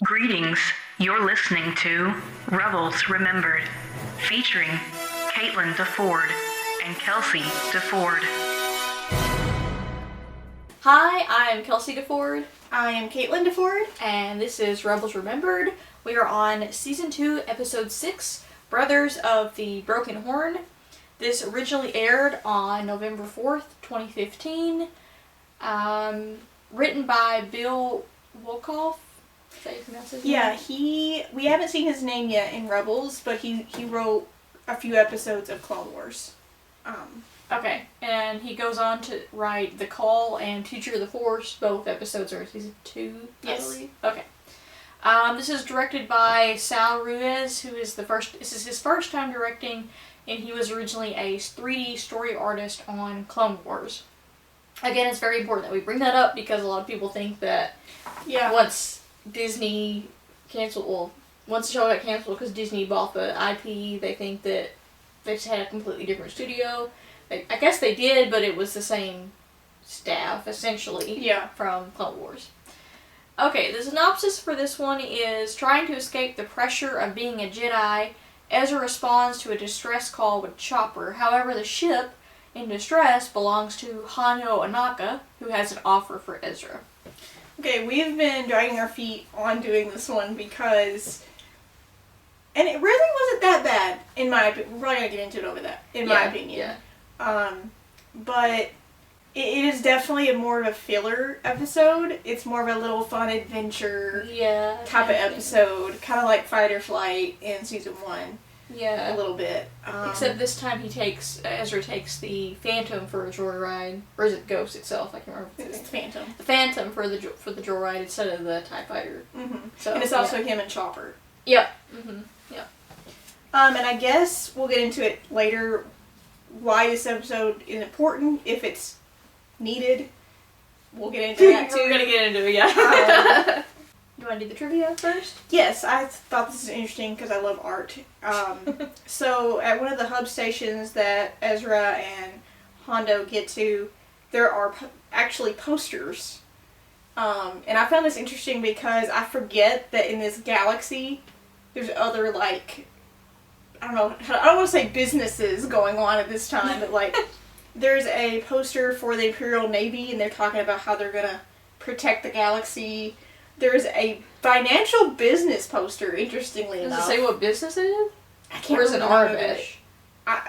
Greetings. You're listening to Rebels Remembered, featuring Caitlin DeFord and Kelsey DeFord. Hi, I am Kelsey DeFord. I am Caitlin DeFord. And this is Rebels Remembered. We are on Season 2, Episode 6, Brothers of the Broken Horn. This originally aired on November 4th, 2015. Written by Bill Wolkoff. Is that how you pronounce his name? Yeah, we haven't seen his name yet in Rebels, but he wrote a few episodes of Clone Wars. Okay, and he goes on to write The Call and Teacher of the Force. Both episodes are Season 2, I believe. Okay. This is directed by Sal Ruiz, this is his first time directing, and he was originally a 3D story artist on Clone Wars. Again, it's very important that we bring that up because a lot of people think that once Disney once the show got canceled because Disney bought the IP, they think that they just had a completely different studio. I guess they did, but it was the same staff, essentially, from Clone Wars. Okay, the synopsis for this one is, trying to escape the pressure of being a Jedi, Ezra responds to a distress call with Chopper. However, the ship in distress belongs to Hondo Anaka, who has an offer for Ezra. Okay, we've been dragging our feet on doing this one because... And it really wasn't that bad, in my opinion. We're probably going to get into it over that, in my opinion. Yeah. But it is definitely more of a filler episode. It's more of a little fun adventure type of episode. Kind of like Fight or Flight in Season 1. Yeah. A little bit. Except this time Ezra takes the Phantom for a joyride. Or is it Ghost itself? I can't remember. It's the Phantom. The Phantom for the joyride instead of the TIE Fighter. Mm-hmm. So, and it's also him and Chopper. Yep. Mm-hmm. Yep. And I guess we'll get into it later, why this episode is important, if it's needed. We'll get into that too. We're going to get into it, yeah. Do you want to do the trivia first? Yes, I thought this was interesting because I love art. So at one of the hub stations that Ezra and Hondo get to, there are actually posters. And I found this interesting because I forget that in this galaxy, there's other, like, I don't want to say businesses going on at this time, but, like, there's a poster for the Imperial Navy, and they're talking about how they're going to protect the galaxy. There's a financial business poster, interestingly enough. Does it say what business it is? I can't remember. Or is it Arabesh?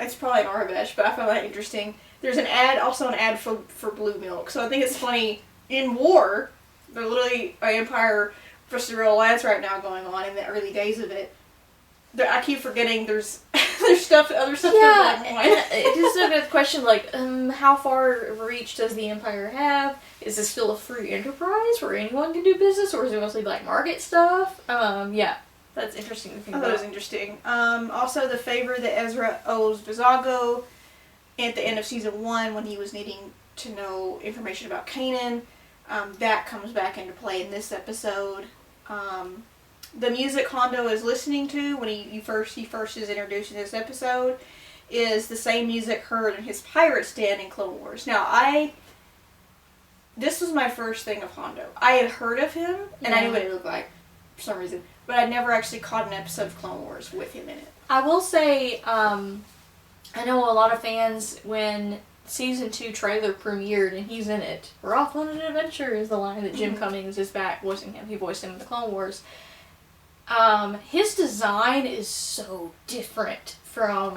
It's probably an Arabesh, but I found that interesting. There's an ad for Blue Milk. So I think it's funny, in war, they're literally an Empire versus the Real Alliance right now going on in the early days of it. I keep forgetting there's other stuff going on. It just a question like, how far reach does the Empire have? Is this still a free enterprise where anyone can do business, or is it mostly like market stuff? That's interesting to think about. That was interesting. Also, the favor that Ezra owes Vizago at the end of Season 1 when he was needing to know information about Kanan, that comes back into play in this episode. The music Hondo is listening to when he first is introduced in this episode is the same music heard in his Pirate's Den in Clone Wars. Now, this was my first thing of Hondo. I had heard of him, and I knew what he looked like, for some reason, but I'd never actually caught an episode of Clone Wars with him in it. I will say, I know a lot of fans, when Season 2 trailer premiered and he's in it, "We're off on an adventure" is the line that Jim Cummings is back voicing him. He voiced him in the Clone Wars. His design is so different from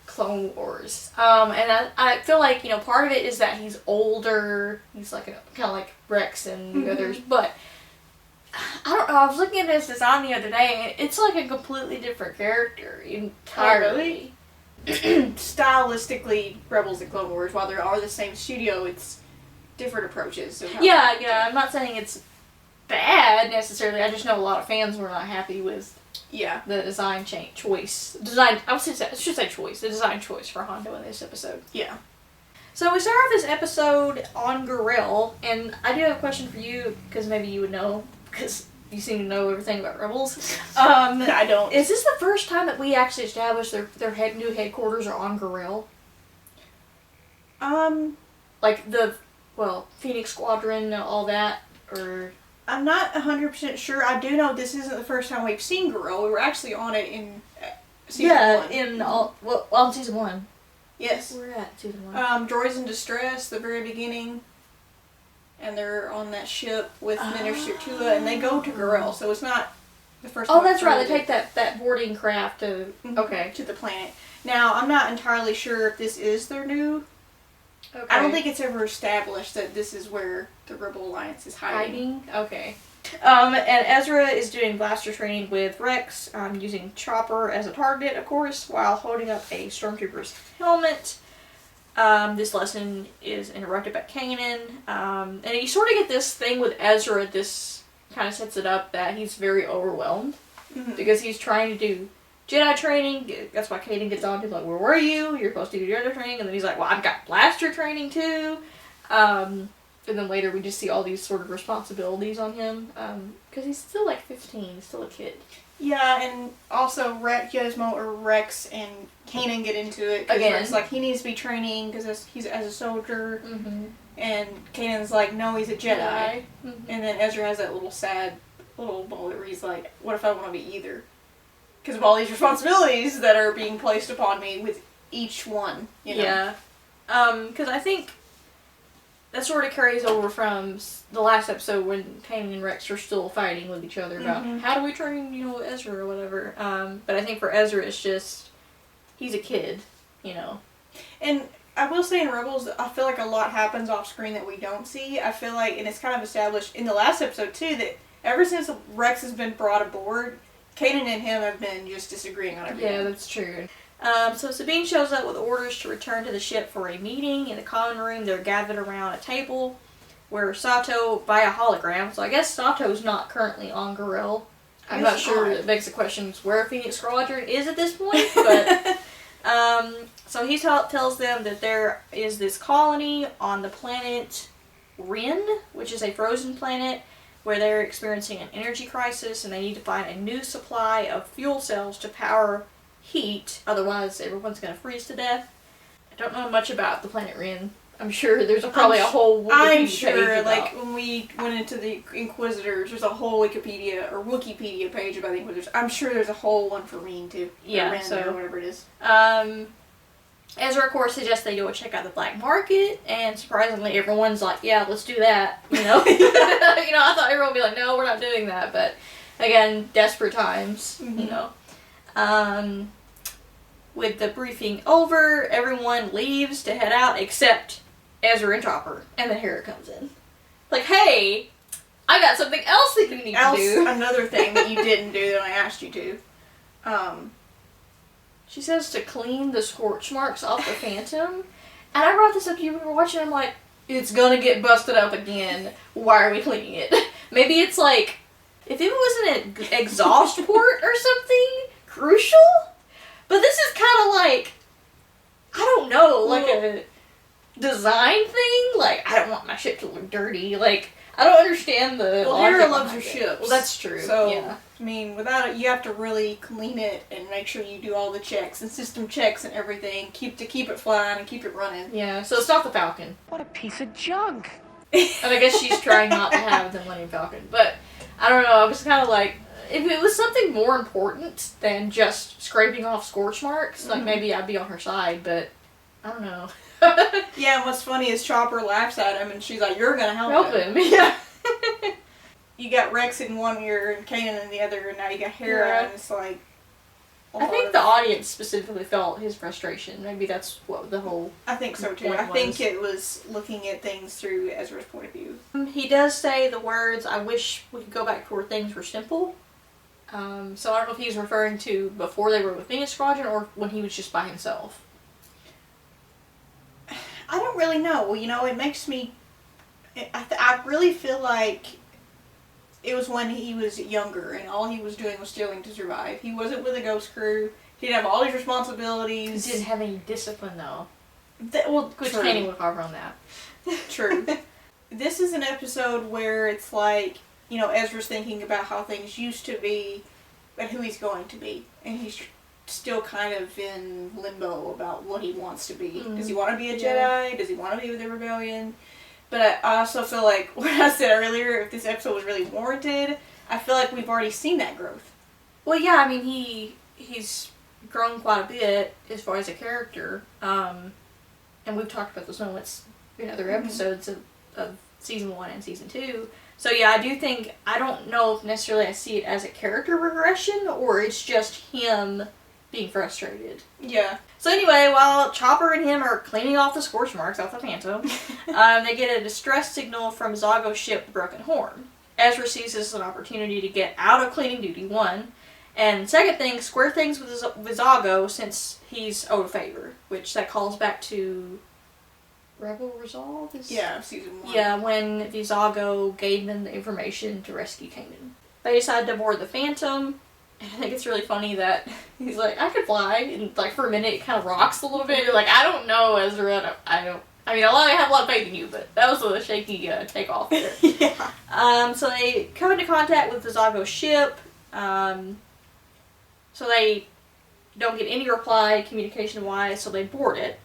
Clone Wars. And I feel like, part of it is that he's older. He's like kind of like Rex and the others. But I don't know. I was looking at his design the other day, and it's like a completely different character entirely. Oh, really? Stylistically, Rebels and Clone Wars, while they are the same studio, it's different approaches. Yeah. I'm not saying it's bad necessarily. I just know a lot of fans were not happy with the design choice. The design choice for Hondo in this episode. Yeah. So we start off this episode on Gorel, and I do have a question for you, because maybe you would know, because you seem to know everything about Rebels. I don't. Is this the first time that we actually established their new headquarters are on Gorel? Like Phoenix Squadron, all that, or I'm not 100% sure. I do know this isn't the first time we've seen Gorilla. We were actually on it in season 1. in season 1. Yes. We're at season 1. Droids in Distress, the very beginning. And they're on that ship with Minister Tua, and they go to Gorilla, so it's not the first time. Oh, that's right. They take that boarding craft to to the planet. Now, I'm not entirely sure if this is their new. Okay. I don't think it's ever established that this is where the Rebel Alliance is hiding. Okay. And Ezra is doing blaster training with Rex, using Chopper as a target, of course, while holding up a stormtrooper's helmet. This lesson is interrupted by Kanan. And you sort of get this thing with Ezra. This kind of sets it up that he's very overwhelmed. Mm-hmm. Because he's trying to do Jedi training. That's why Kanan gets on to him, like, where were you? You're supposed to do Jedi training. And then he's like, well, I've got blaster training too. And then later we just see all these sort of responsibilities on him. Because he's still like 15. He's still a kid. Yeah, and also Rex and Kanan get into it. Again. Rex, like, he needs to be training because he's as a soldier. Mm-hmm. And Kanan's like, no, he's a Jedi. Mm-hmm. And then Ezra has that little sad little moment where he's like, what if I want to be either? Because of all these responsibilities that are being placed upon me with each one, you know? Yeah. Because I think that sort of carries over from the last episode when Kanan and Rex are still fighting with each other about how do we train, Ezra or whatever. But I think for Ezra, it's just, he's a kid, And I will say in Rebels, I feel like a lot happens off screen that we don't see. I feel like, and it's kind of established in the last episode too, that ever since Rex has been brought aboard, Kanan and him have been just disagreeing on everything. Yeah, that's true. So Sabine shows up with orders to return to the ship for a meeting. In the common room, they're gathered around a table where Sato, via hologram, so I guess Sato's not currently on Gorilla. I'm not sure. It begs the question where Phoenix Squadron is at this point, but so he tells them that there is this colony on the planet Rin, which is a frozen planet, where they're experiencing an energy crisis and they need to find a new supply of fuel cells to power heat, otherwise everyone's going to freeze to death. I don't know much about the planet Rin. I'm sure there's probably a whole Wikipedia I'm sure, page about. like, when we went into the Inquisitors, there's a whole Wikipedia page about the Inquisitors. I'm sure there's a whole one for Rin, too. Yeah, Rin, so or whatever it is. Ezra, of course, suggests they go check out the black market, and surprisingly, everyone's like, yeah, let's do that, I thought everyone would be like, no, we're not doing that, but, again, desperate times, With the briefing over, everyone leaves to head out, except Ezra and Chopper, and then Hera comes in. Like, hey, I got something else that you need to do. Another thing that you didn't do that I asked you to. She says to clean the scorch marks off the Phantom. And I brought this up to you when we were watching. I'm like, it's gonna get busted up again. Why are we cleaning it? Maybe it's like, if it was an exhaust port or something crucial. But this is kind of like, I don't know, like a design thing. Like, I don't want my ship to look dirty. Like, I don't understand the. Well, Hera loves her ships. Well, that's true. So, yeah. I mean, without it, you have to really clean it and make sure you do all the checks and system checks and everything. Keep it flying and keep it running. Yeah, so it's not the Falcon. What a piece of junk. And I guess she's trying not to have the Millennium Falcon. But, I don't know, I was kind of like, if it was something more important than just scraping off scorch marks, like maybe I'd be on her side, but I don't know. Yeah, and what's funny is Chopper laughs at him and she's like, you're gonna help him. Yeah. You got Rex in one ear and Kanan in the other, and now you got Hera, and it's like... I think the audience specifically felt his frustration. Maybe that's what the whole... I think so too. I think it was looking at things through Ezra's point of view. He does say the words, I wish we could go back to where things were simple. So I don't know if he's referring to before they were with Phoenix Squadron or when he was just by himself. I don't really know. It makes me... I really feel like it was when he was younger and all he was doing was stealing to survive. He wasn't with a ghost crew. He didn't have all these responsibilities. He didn't have any discipline, though. Which Kanan would cover on that. True. This is an episode where it's like, Ezra's thinking about how things used to be and who he's going to be. And he's still kind of in limbo about what he wants to be. Mm. Does he want to be a Jedi? Does he want to be with the Rebellion? But I also feel like, what I said earlier, if this episode was really warranted, I feel like we've already seen that growth. Well, yeah, I mean, he's grown quite a bit as far as a character, and we've talked about those moments in other episodes of season 1 and season 2. So yeah, I do think, I don't know if necessarily I see it as a character regression, or it's just him being frustrated. Yeah. So anyway, while Chopper and him are cleaning off the scorch marks off the Phantom, they get a distress signal from Zago's ship, the Broken Horn. Ezra sees this as an opportunity to get out of cleaning duty, one. And second thing, square things with Zago since he's owed a favor, which that calls back to Rebel Resolve? Yeah, season 1. Yeah, when Vizago gave them the information to rescue Kanan. They decide to board the Phantom. And I think it's really funny that he's like, I could fly, and like for a minute it kind of rocks a little bit. You're like, I don't know, Ezra. I mean, I have a lot of faith in you, but that was a shaky takeoff there. Yeah. So they come into contact with Vizago's ship. So they don't get any reply communication-wise, so they board it.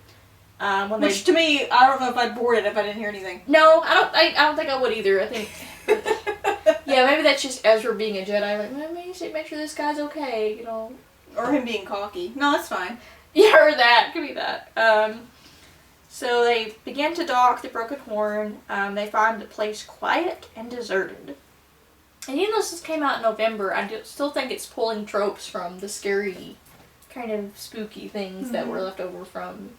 Which to me, I don't know if I'd board it if I didn't hear anything. No, I don't think I would either. I think, yeah, maybe that's just Ezra being a Jedi. Like, maybe you should make sure this guy's okay, you know. Or him being cocky. No, that's fine. Yeah, or that. Could be that. So they begin to dock the Broken Horn. They find the place quiet and deserted. And even though this came out in November, I still think it's pulling tropes from the scary, kind of spooky things that were left over from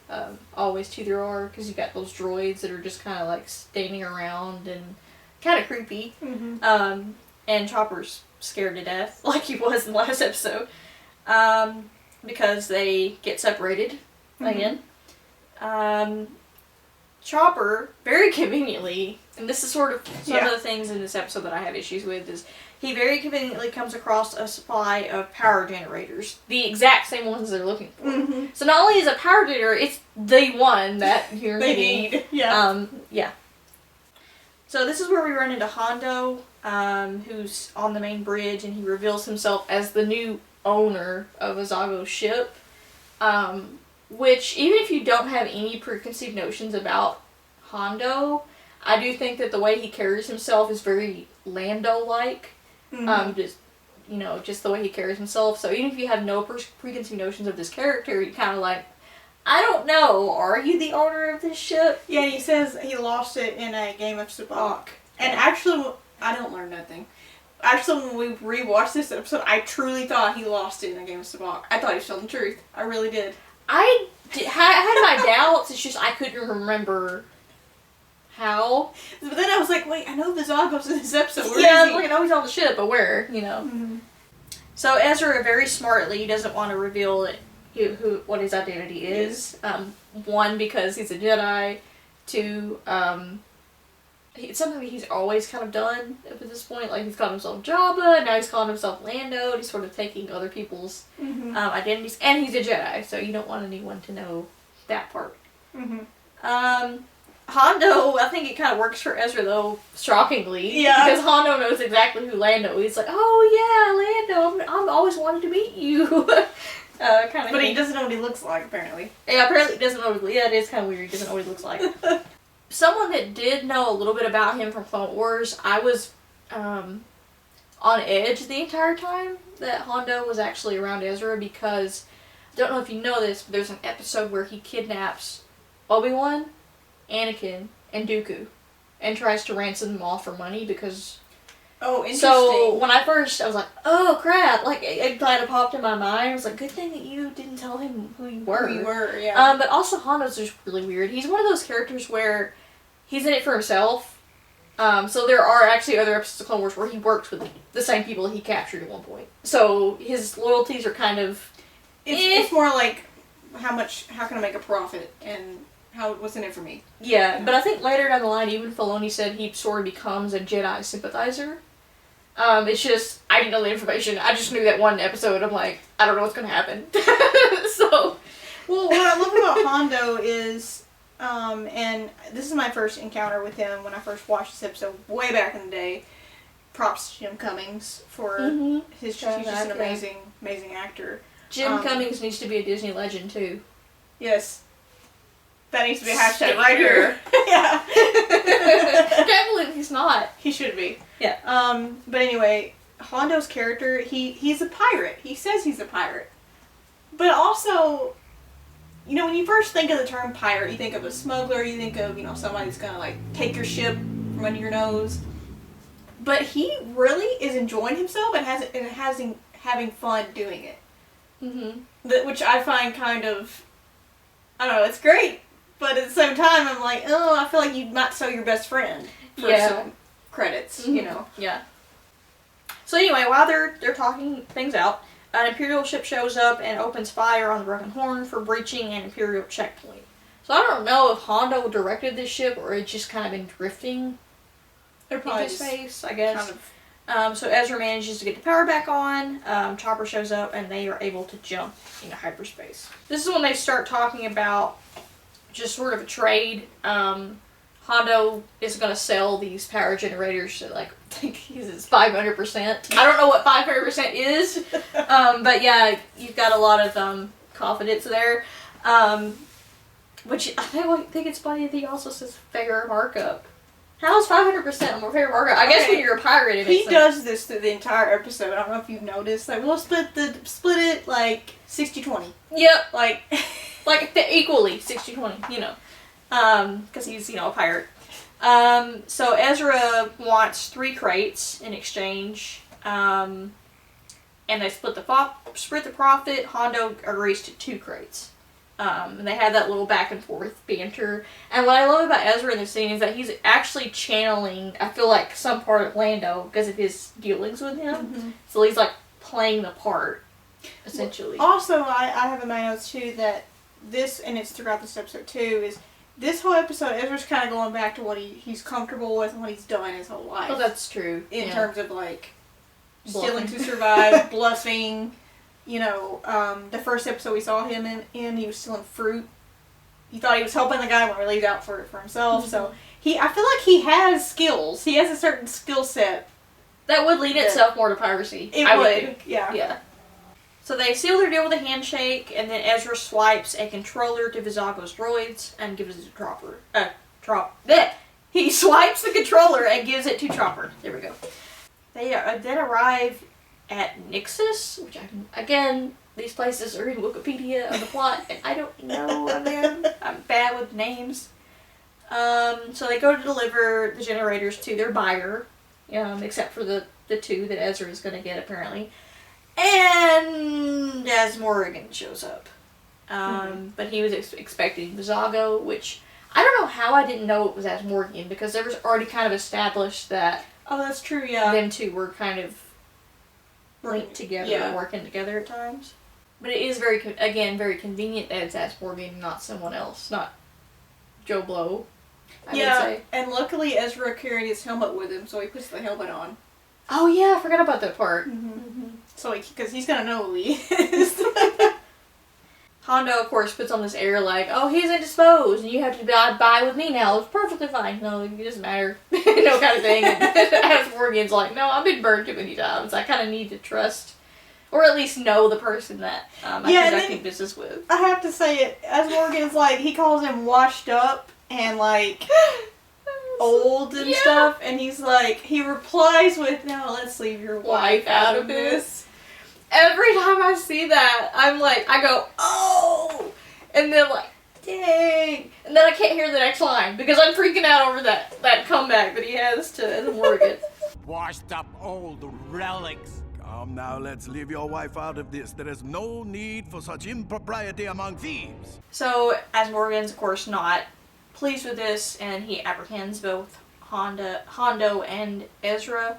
Always To There Are, because you got those droids that are just kind of like standing around and kind of creepy. And Chopper's scared to death, like he was in the last episode, because they get separated again. Chopper, very conveniently, and this is sort of some of the things in this episode that I have issues with, is he very conveniently comes across a supply of power generators. The exact same ones they're looking for. So not only is a power generator, it's the one that you're They needing. need. Yeah. Yeah. So this is where we run into Hondo, who's on the main bridge, and he reveals himself as the new owner of Azago's ship. Which, even if you don't have any preconceived notions about Hondo, I do think that the way he carries himself is very Lando-like. Just the way he carries himself. So even if you have no preconceived notions of this character, you're kind of like, I don't know, are you the owner of this ship? Yeah, he says he lost it in a game of Sabacc. And actually, I don't learn nothing. Actually, when we rewatched this episode, I truly thought he lost it in a game of Sabacc. I thought he was telling the truth. I really did. I had my doubts, it's just I couldn't remember how. But then I was like, wait, I know Vizago's in this episode. Where yeah, is he? I know he's on the ship, but where, you know. So Ezra very smartly doesn't want to reveal what his identity is. One, because he's a Jedi. Two, it's something that he's always kind of done up at this point. Like, he's called himself Jabba, now he's calling himself Lando, and he's sort of taking other people's identities. And he's a Jedi, so you don't want anyone to know that part. Hondo, I think it kind of works for Ezra, though, shockingly. Yeah. Because Hondo knows exactly who Lando is. He's like, oh yeah, Lando, I'm always wanted to meet you. Kind of. But he doesn't know what he looks like, apparently. Yeah, apparently he doesn't know what it is kind of weird. He doesn't know what he looks like. Someone that did know a little bit about him from Clone Wars, I was on edge the entire time that Hondo was actually around Ezra, because, I don't know if you know this, but there's an episode where he kidnaps Obi-Wan, Anakin, and Dooku, and tries to ransom them all for money because... Oh, interesting. So, when I was like, oh crap, like, it kind of popped in my mind. I was like, good thing that you didn't tell him who you were. Who you were, yeah. But also, Hondo's just really weird. He's one of those characters where he's in it for himself. So there are actually other episodes of Clone Wars where he worked with the same people that he captured at one point. So his loyalties are kind of... It's more like, how can I make a profit, and what's in it for me? Yeah, but I think later down the line, even Filoni said he sort of becomes a Jedi sympathizer. It's just, I didn't know the information. I just knew that one episode. I'm like, I don't know what's going to happen. So... Well, what I love about Hondo is, and this is my first encounter with him when I first watched this episode way back in the day. Props to Jim Cummings for he's just an amazing actor. Jim Cummings needs to be a Disney legend, too. Yes. That needs to be a hashtag right here. Yeah. Can't believe he's not. He should be. Yeah. But anyway, Hondo's character, he's a pirate. He says he's a pirate. But also, you know, when you first think of the term pirate, you think of a smuggler, you think of, you know, somebody that's gonna, like, take your ship from under your nose. But he really is enjoying himself and having fun doing it. Mm-hmm. Which I find kind of, I don't know, it's great. But at the same time, I'm like, oh, I feel like you might sell your best friend for some credits, you know. Yeah. So anyway, while they're talking things out, an Imperial ship shows up and opens fire on the Broken Horn for breaching an Imperial checkpoint. So I don't know if Hondo directed this ship or it just kind of been drifting into space, I guess. Kind of. So Ezra manages to get the power back on, Chopper shows up, and they are able to jump into hyperspace. This is when they start talking about just sort of a trade. Hondo is going to sell these power generators to, like, I think he uses 500%. I don't know what 500% is, but yeah, you've got a lot of confidence there. Which I think it's funny that he also says fair markup. How's 500% more fair markup? I guess when you're a pirate, it makes sense. He does this through the entire episode. I don't know if you've noticed. Like, we'll split it like 60-20. Yep. Like equally 60-20, you know. Because he's, you know, a pirate. So Ezra wants 3 crates in exchange, and they split the profit. Hondo agrees to 2 crates. And they have that little back and forth banter. And what I love about Ezra in this scene is that he's actually channeling, I feel like, some part of Lando because of his dealings with him. Mm-hmm. So he's, like, playing the part, essentially. Also, I have in my notes, too, that this, and it's throughout this episode, too, is this whole episode, Ezra's kind of going back to what he's comfortable with and what he's done his whole life. Oh, that's true. In terms of, like, stealing to survive, bluffing. You know, the first episode we saw him in, he was stealing fruit. He thought he was helping the guy when he laid out for himself. Mm-hmm. So, I feel like he has skills. He has a certain skill set. That would lead itself more to piracy. It would, yeah. Yeah. So they seal their deal with a handshake, and then Ezra swipes a controller to Vizago's droids and gives it to Chopper. He swipes the controller and gives it to Chopper. There we go. They then arrive at Nixus, which again, these places are in Wikipedia on the plot, and I don't know them. I'm bad with names. So they go to deliver the generators to their buyer, except for the 2 that Ezra is going to get, apparently. And as Morrigan shows up. But he was expecting Vizago, which I don't know how I didn't know it was as Morrigan, because there was already kind of established that. Oh, that's true, yeah. Them 2 were kind of linked together, and working together at times. But it is very convenient that it's as Morrigan, not someone else, not Joe Blow. I would say. And luckily Ezra carried his helmet with him, so he puts the helmet on. Oh yeah, I forgot about that part. Mm-hmm. Mm-hmm. So, because he's gonna know who he is. Hondo, of course, puts on this air like, oh, he's indisposed, and you have to buy with me now. It's perfectly fine. No, it doesn't matter. No kind of thing. And as Morgan's like, no, I've been burned too many times. I kind of need to trust, or at least know the person that I'm conducting business with. I have to say it, as Morgan's like, he calls him washed up and like old and stuff, and he's like, he replies with, no, let's leave your wife out of this. Every time I see that, I'm like, I go, oh! And then like, dang! And then I can't hear the next line, because I'm freaking out over that comeback that he has to Morgan. Washed up old relics. Come now, let's leave your wife out of this. There is no need for such impropriety among thieves. So, as Morgan's, of course, not pleased with this, and he apprehends both Hondo and Ezra,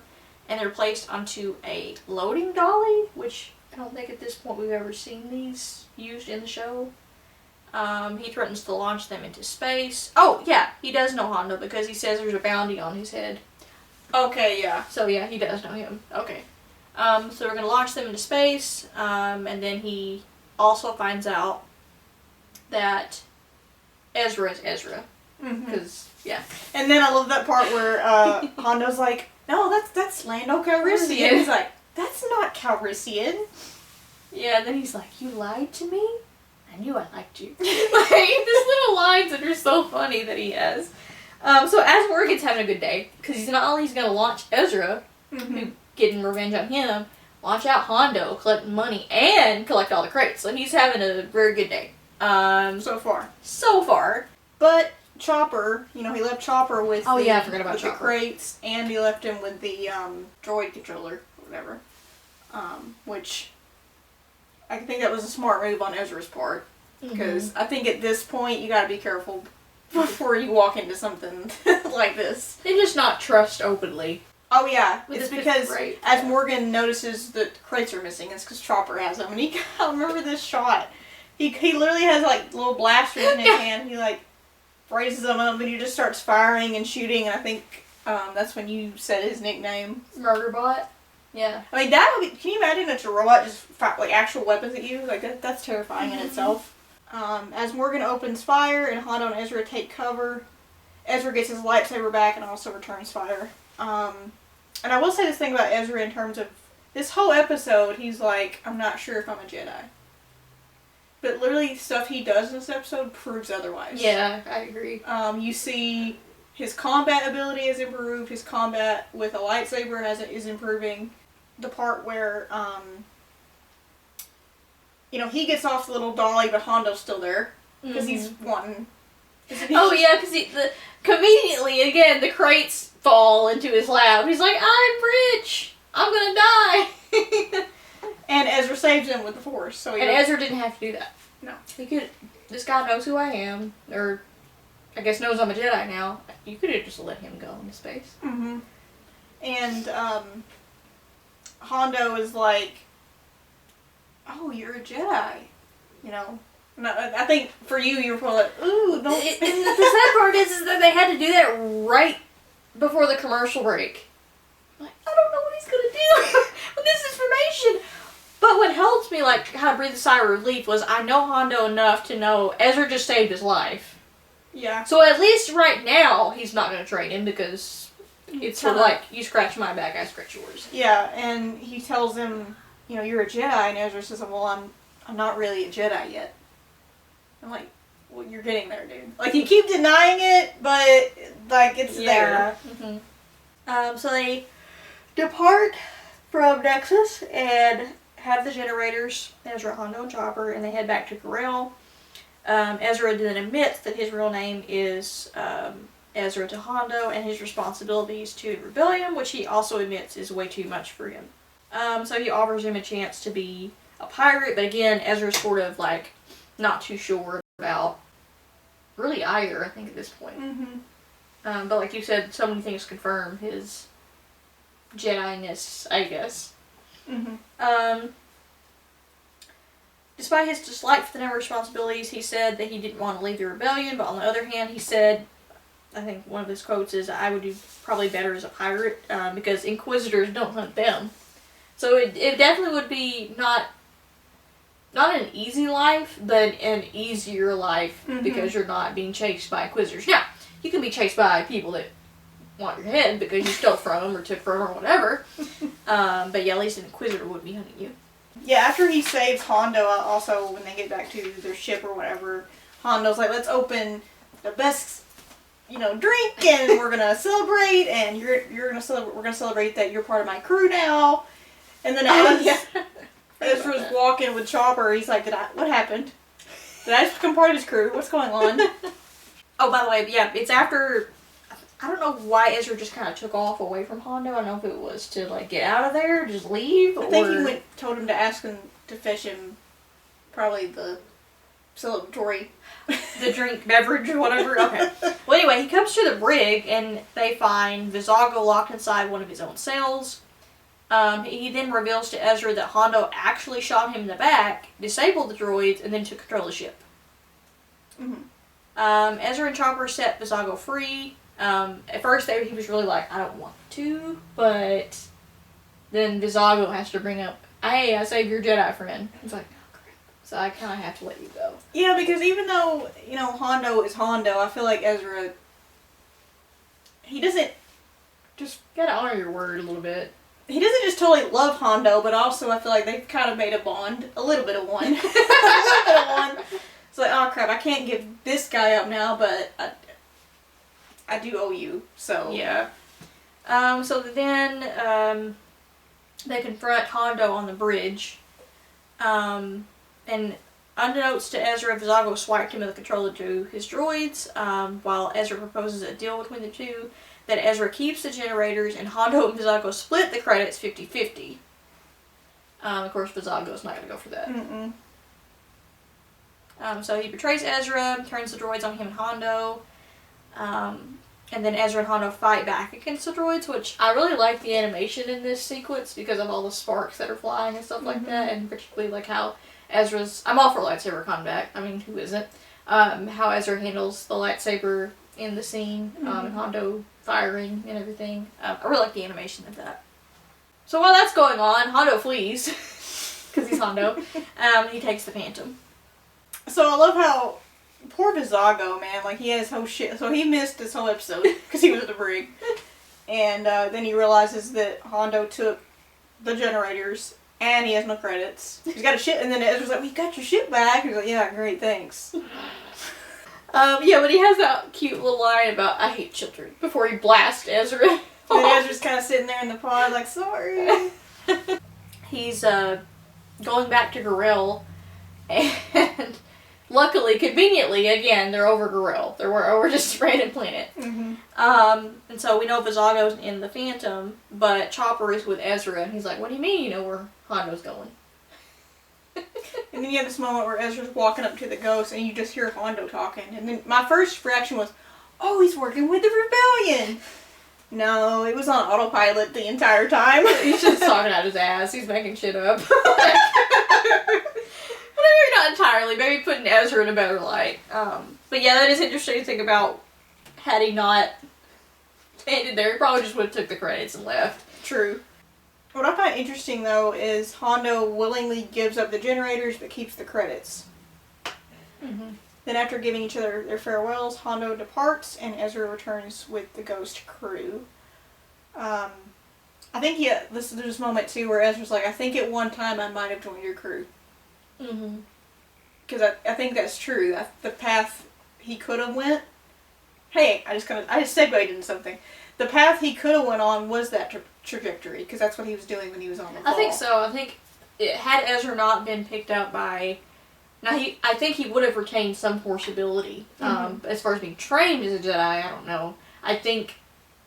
and they're placed onto a loading dolly, which I don't think at this point we've ever seen these used in the show. He threatens to launch them into space. Oh, yeah, he does know Hondo because he says there's a bounty on his head. Okay, yeah. So, yeah, he does know him. Okay. So we're going to launch them into space, and then he also finds out that Ezra is Ezra. Because, yeah. And then I love that part where Hondo's like, no, that's Lando Calrissian. He's like, that's not Calrissian. Yeah, and then he's like, you lied to me? I knew I liked you. Like, these little lines that are so funny that he has. So as Morgan's having a good day, because he's not only going to launch Ezra, who getting revenge on him, launch out Hondo, collecting money, and collect all the crates. So he's having a very good day. So far. So far. But Chopper, he left Chopper with I forgot about with Chopper. the crates, and he left him with the droid controller, or whatever. Which I think that was a smart move on Ezra's part, because I think at this point you gotta be careful before you walk into something like this. And just not trust openly. Oh yeah, With it's the because crate. as Morgan notices that crates are missing, it's because Chopper has them, and I remember this shot. He literally has like little blasters in his hand. He like raises them up, and he just starts firing and shooting. And I think that's when you said his nickname, Murderbot. Yeah. I mean that would be. Can you imagine it's a robot just fire, like actual weapons at you? Like that's terrifying in itself. As Morgan opens fire and Hondo and Ezra take cover, Ezra gets his lightsaber back and also returns fire. And I will say this thing about Ezra in terms of this whole episode, he's like, I'm not sure if I'm a Jedi. But literally, stuff he does in this episode proves otherwise. Yeah, I agree. You see his combat ability has improved, his combat with a lightsaber is improving. The part where, he gets off the little dolly, but Hondo's still there. Because he's wanting... Oh yeah, because conveniently, again, the crates fall into his lap. He's like, I'm rich! I'm gonna die! And Ezra saves him with the Force. So and Ezra didn't have to do that. No. He could, this guy knows who I am, or I guess knows I'm a Jedi now. You could have just let him go into space. Mm-hmm. And, Hondo is like, oh, you're a Jedi. No, I think for you were probably like, ooh, don't... And the sad part is that they had to do that right before the commercial break. Like, I don't know what he's gonna do with this information. But what helped me, kind of breathe a sigh of relief was I know Hondo enough to know Ezra just saved his life. Yeah. So at least right now, he's not gonna train him because it's sort of like, you scratch my back, I scratch yours. Yeah, and he tells him, you're a Jedi, and Ezra says, well, I'm not really a Jedi yet. I'm like, well, you're getting there, dude. Like, you keep denying it, but, it's there. Mm-hmm. So they depart from Nexus and have the generators, Ezra, Hondo, and Chopper, and they head back to Corel. Ezra then admits that his real name is Ezra to Hondo, and his responsibilities to the rebellion, which he also admits is way too much for him. So he offers him a chance to be a pirate, but again, Ezra's sort of not too sure about really either, I think, at this point. Mm-hmm. But like you said, so many things confirm his Jedi-ness, I guess. Mm-hmm. Despite his dislike for the number of responsibilities, he said that he didn't want to leave the rebellion, but on the other hand, he said, I think one of his quotes is, I would do probably better as a pirate, because Inquisitors don't hunt them. So it definitely would be not an easy life, but an easier life, because you're not being chased by Inquisitors. Now, you can be chased by people that want your head because you stole from them or took from them or whatever. But yeah, at least an Inquisitor would be hunting you. Yeah, after he saves Hondo, also when they get back to their ship or whatever, Hondo's like, let's open the best, drink, and we're gonna celebrate, and you're gonna celebrate. We're gonna celebrate that you're part of my crew now. And then Ezra's walking with Chopper. He's like, what happened? Did I just become part of his crew? What's going on? Oh, by the way, yeah, it's after, I don't know why Ezra just kind of took off away from Hondo. I don't know if it was to, get out of there, just leave, I think he told him to ask him to fetch him probably the celebratory... the drink, beverage, or whatever. Okay. Well, anyway, he comes to the brig, and they find Vizago locked inside one of his own cells. He then reveals to Ezra that Hondo actually shot him in the back, disabled the droids, and then took control of the ship. Mm-hmm. Ezra and Chopper set Vizago free. At first, he was really like, I don't want to, but then Vizago has to bring up, hey, I saved your Jedi friend. He's like, oh, crap. So I kind of have to let you go. Yeah, because even though, Hondo is Hondo, I feel like Ezra, he doesn't just... You gotta honor your word a little bit. He doesn't just totally love Hondo, but also I feel like they've kind of made a bond. A little bit of one. A little bit of one. It's like, oh crap, I can't give this guy up now, but I do owe you. So Yeah. So then they confront Hondo on the bridge. And unbeknownst to Ezra, Vizago swiped him with the controller to his droids, while Ezra proposes a deal between the two, that Ezra keeps the generators and Hondo and Vizago split the credits 50-50. Of course, Vizago's not going to go for that. Mm-mm. So he betrays Ezra, turns the droids on him and Hondo, and then Ezra and Hondo fight back against the droids, which I really like the animation in this sequence because of all the sparks that are flying and stuff like that, and particularly like how Ezra's... I'm all for lightsaber combat. I mean, who isn't? How Ezra handles the lightsaber in the scene, and Hondo firing and everything. I really like the animation of that. So while that's going on, Hondo flees, because he's Hondo. He takes the Phantom. So I love how poor Vizago, man, like he had his whole shit. So he missed this whole episode because he was at the brig. And then he realizes that Hondo took the generators and he has no credits. He's got a ship, and then Ezra's like, "We got your ship back." He's like, "Yeah, great, thanks." Yeah, but he has that cute little line about, "I hate children," before he blasts Ezra. And Ezra's kind of sitting there in the pod like, "Sorry." He's going back to Gorel, and luckily, conveniently, again, they're over Gorel. They're over just a random planet. Mm-hmm. And so we know Vizago's in the Phantom, but Chopper is with Ezra, and he's like, "What do you mean you know where Hondo's going?" And then you have this moment where Ezra's walking up to the ghost, and you just hear Hondo talking. And then my first reaction was, "Oh, he's working with the rebellion." No, it was on autopilot the entire time. He's just talking out his ass. He's making shit up. Maybe not entirely. Maybe putting Ezra in a better light. But yeah, that is interesting to think about. Had he not ended there, he probably just would have took the credits and left. True. What I find interesting, though, is Hondo willingly gives up the generators but keeps the credits. Mm-hmm. Then after giving each other their farewells, Hondo departs and Ezra returns with the ghost crew. I think there's this moment, too, where Ezra's like, "I think at one time I might have joined your crew." Mm-hmm. Because I think that's true. The path he could have went... Hey, I just segued into something. The path he could have went on was that trajectory, because that's what he was doing when he was on the fall. I think so. I think had Ezra not been picked up by... Now, I think he would have retained some Force ability. As far as being trained as a Jedi, I don't know. I think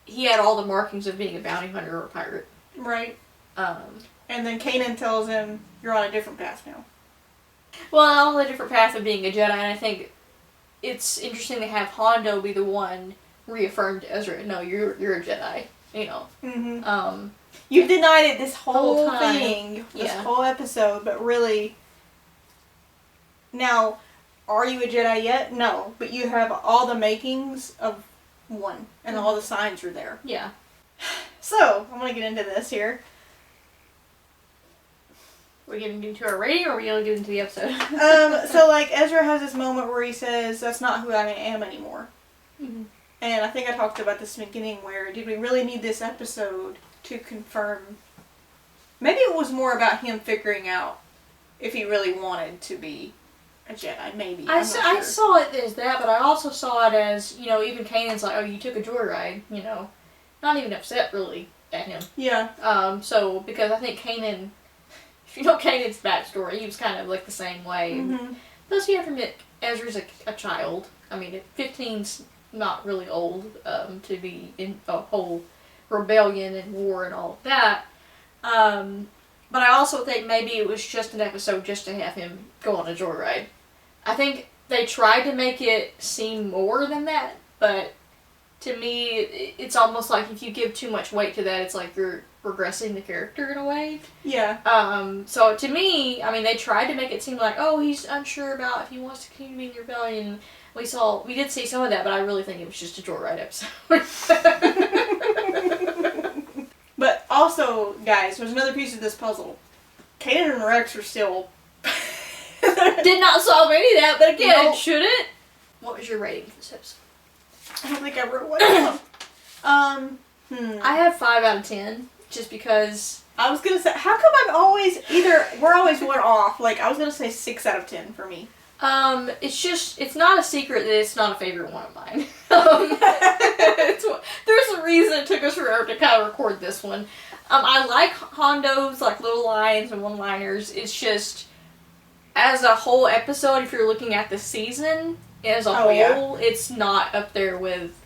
he had all the markings of being a bounty hunter or a pirate. Right. And then Kanan tells him, "You're on a different path now." Well, on a different path of being a Jedi, and I think it's interesting to have Hondo be the one reaffirm to Ezra, "No, you're a Jedi," you know. Mm-hmm. You denied it this whole time. thing, this Yeah. whole episode, but really... Now, are you a Jedi yet? No, but you have all the makings of one, and all the signs are there. Yeah. So, I'm going to get into this here. We're getting into our rating, or are we going to get into the episode? So, like, Ezra has this moment where he says, "That's not who I am anymore." Mm-hmm. And I think I talked about this in the beginning, where did we really need this episode to confirm... Maybe it was more about him figuring out if he really wanted to be a Jedi, maybe. I saw it as that, but I also saw it as, you know, even Kanan's like, "Oh, you took a joyride," you know. Not even upset, really, at him. Yeah. So, because I think Kanan... If you know Kanan's backstory, he was kind of like the same way. Mm-hmm. Plus, you have to admit, Ezra's a child. I mean, 15's not really old to be in a whole rebellion and war and all of that. But I also think maybe it was just an episode just to have him go on a joyride. I think they tried to make it seem more than that, but to me, it's almost like if you give too much weight to that, it's like you're regressing the character in a way. Yeah. So to me, I mean, they tried to make it seem like, oh, he's unsure about if he wants to continue being rebellion. We did see some of that, but I really think it was just a joyride episode. But also, guys, there's another piece of this puzzle. Kanan and Rex are still... Did not solve any of that, but again, Nope. should it? What was your rating for this episode? I don't think I wrote one down. I have 5 out of 10, just because... I was gonna say, how come I'm always we're always one off. Like, I was gonna say 6 out of 10 for me. It's not a secret that it's not a favorite one of mine. There's a reason it took us forever to kind of record this one. I like Hondo's like little lines and one-liners. It's just, as a whole episode, if you're looking at the season as a whole, it's not up there with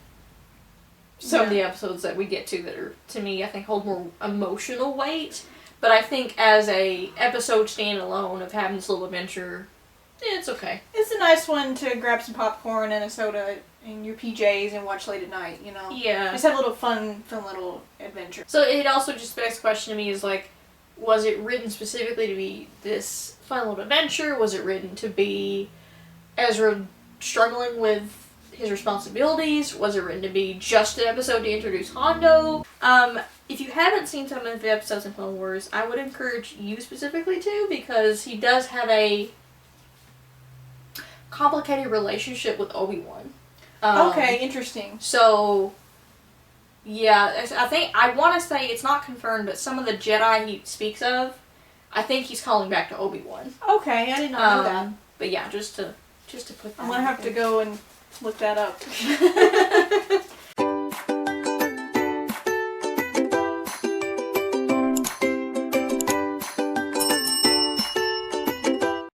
some of the episodes that we get to that are, to me, I think hold more emotional weight. But I think as a episode standalone of having this little adventure, it's okay. It's a nice one to grab some popcorn and a soda in your PJs and watch late at night, you know? Yeah. Just have a little fun little adventure. So it also just begs the question to me is like, was it written specifically to be this fun little adventure? Was it written to be Ezra struggling with his responsibilities? Was it written to be just an episode to introduce Hondo? If you haven't seen some of the episodes in Clone Wars, I would encourage you specifically to, because he does have a complicated relationship with Obi-Wan. Okay, interesting. So, yeah, I want to say it's not confirmed, but some of the Jedi he speaks of, I think he's calling back to Obi-Wan. Okay, I did not know that. But yeah, just to put that I'm gonna have to go and look that up.